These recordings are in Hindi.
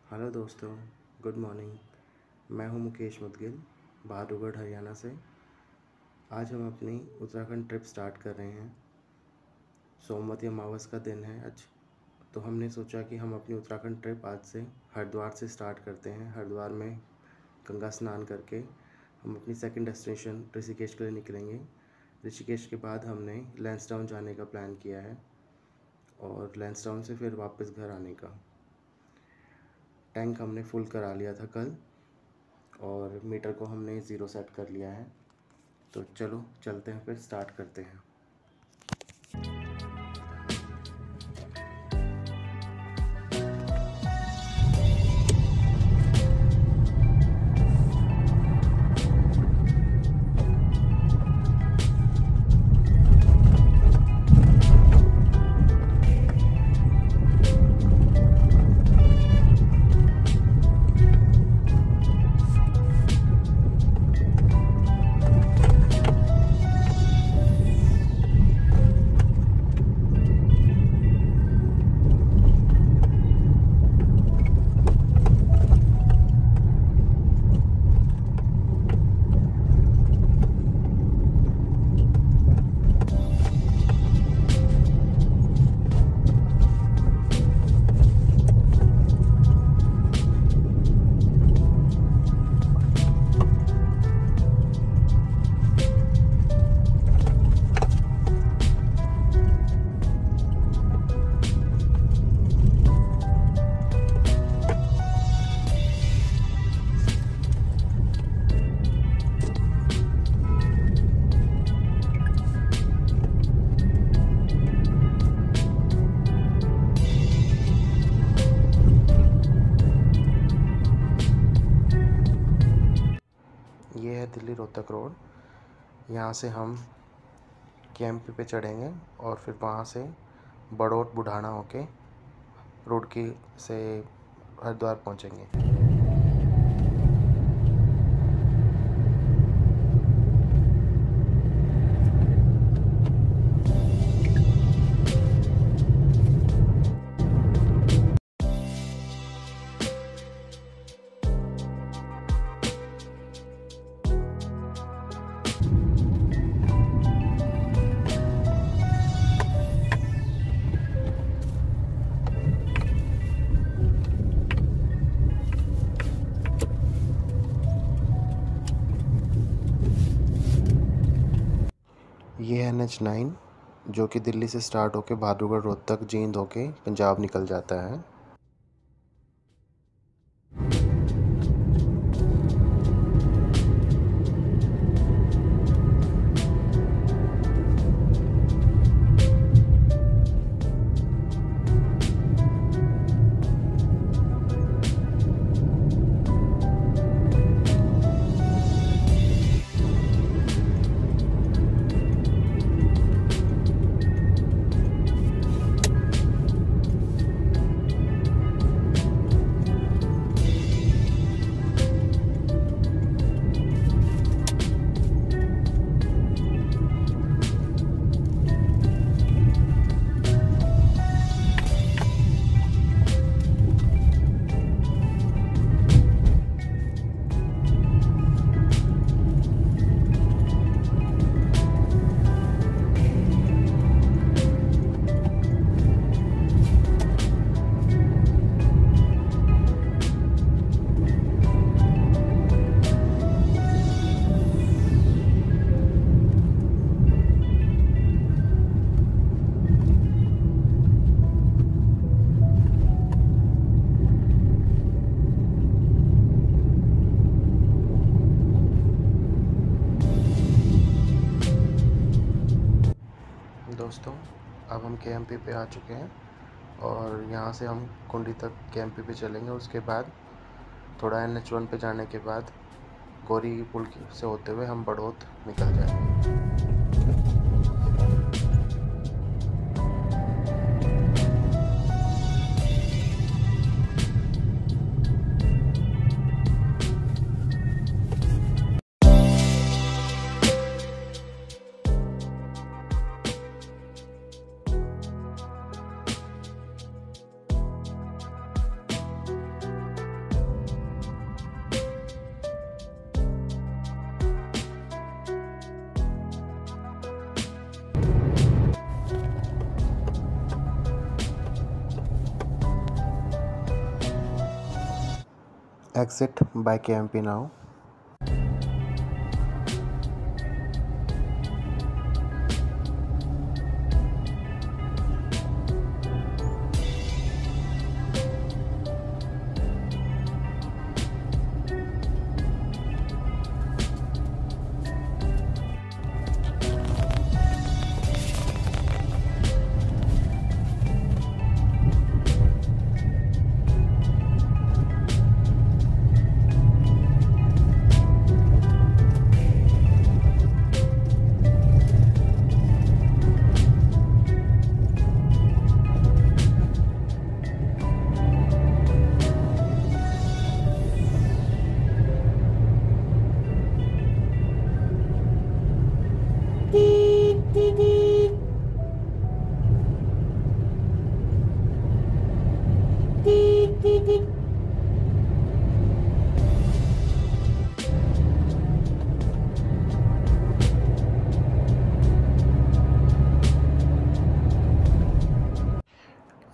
हेलो दोस्तों, गुड मॉर्निंग। मैं हूं मुकेश मुदगिल, बहादुरगढ़ हरियाणा से। आज हम अपनी उत्तराखंड ट्रिप स्टार्ट कर रहे हैं। सोमवती अमावस का दिन है आज, तो हमने सोचा कि हम अपनी उत्तराखंड ट्रिप आज से हरिद्वार से स्टार्ट करते हैं। हरिद्वार में गंगा स्नान करके हम अपनी सेकंड डेस्टिनेशन ऋषिकेश के लिए निकलेंगे। ऋषिकेश के बाद हमने लैंसडाउन जाने का प्लान किया है और लैंसडाउन से फिर वापस घर आने का। टैंक हमने फुल करा लिया था कल और मीटर को हमने ज़ीरो सेट कर लिया है। तो चलो चलते हैं, फिर स्टार्ट करते हैं। ये है दिल्ली रोहतक रोड। यहाँ से हम केएमपी पे चढ़ेंगे और फिर वहाँ से बड़ौत बुढ़ाना होके रुड़की से हरिद्वार पहुँचेंगे। ये है NH9 जो कि दिल्ली से स्टार्ट होके बहादुरगढ़ रोहतक जींद होके पंजाब निकल जाता है। दोस्तों, अब हम केएमपी पे आ चुके हैं और यहाँ से हम कुंडी तक केएमपी पे चलेंगे। उसके बाद थोड़ा NH1 पे जाने के बाद गौरी पुल से होते हुए हम बड़ौत निकल जाएंगे। Exit by KMP now.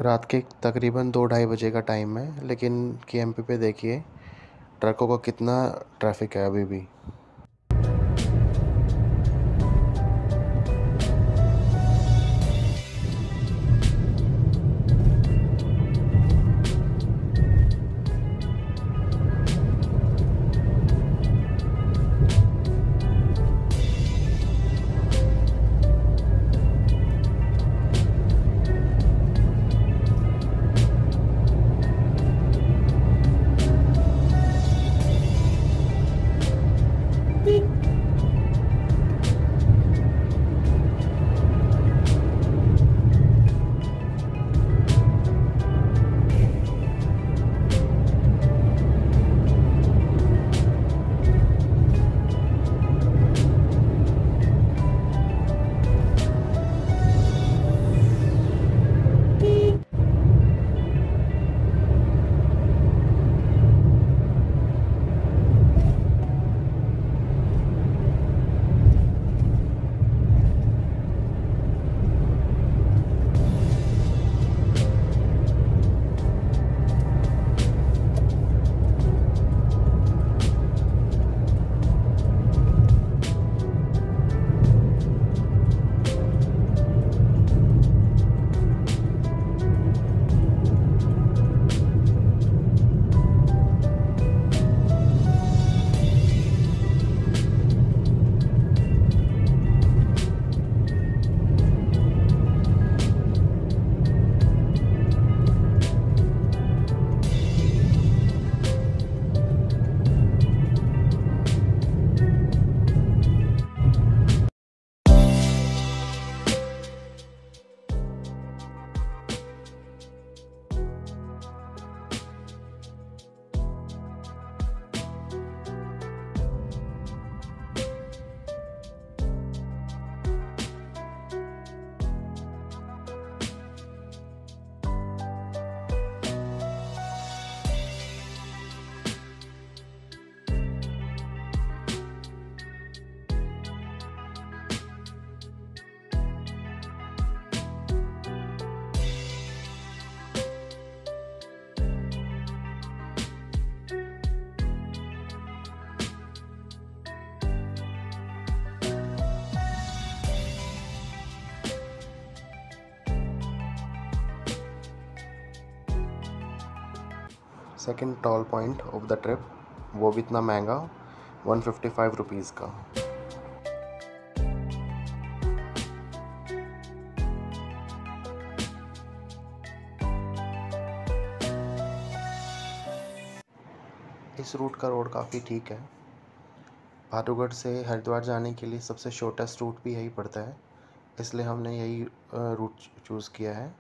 रात के तकरीबन 2-2:30 बजे का टाइम है, लेकिन KMP पे देखिए ट्रकों का कितना ट्रैफिक है अभी भी। Second toll point of the trip, वो भी इतना महंगा, 155 रुपीज़ का। इस रूट का रोड काफ़ी ठीक है। भादुगढ़ से हरिद्वार जाने के लिए सबसे शॉर्टेस्ट रूट भी यही पड़ता है, इसलिए हमने यही रूट चूज़ किया है।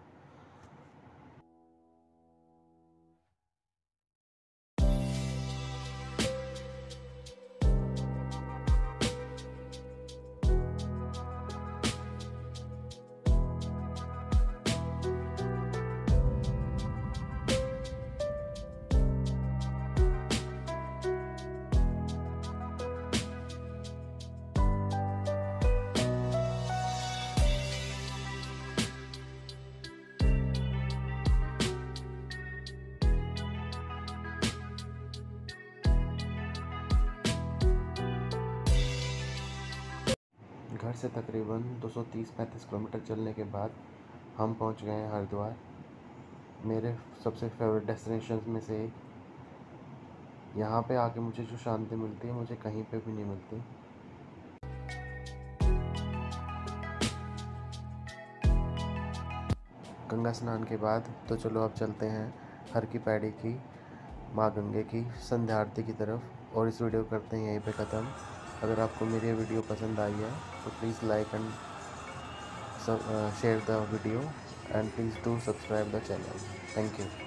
से तकरीबन 230-35 किलोमीटर चलने के बाद हम पहुंच गए हैं हरिद्वार। मेरे सबसे फेवरेट डेस्टिनेशंस में से एक। यहाँ पे आके मुझे जो शांति मिलती है मुझे कहीं पे भी नहीं मिलती। गंगा स्नान के बाद तो चलो अब चलते हैं हर की पैड़ी की माँ गंगे की संध्या आरती की तरफ, और इस वीडियो को करते हैं यहीं पे ख़त्म। अगर आपको मेरी वीडियो पसंद आई है तो please like and share the video and please do subscribe the channel. Thank you.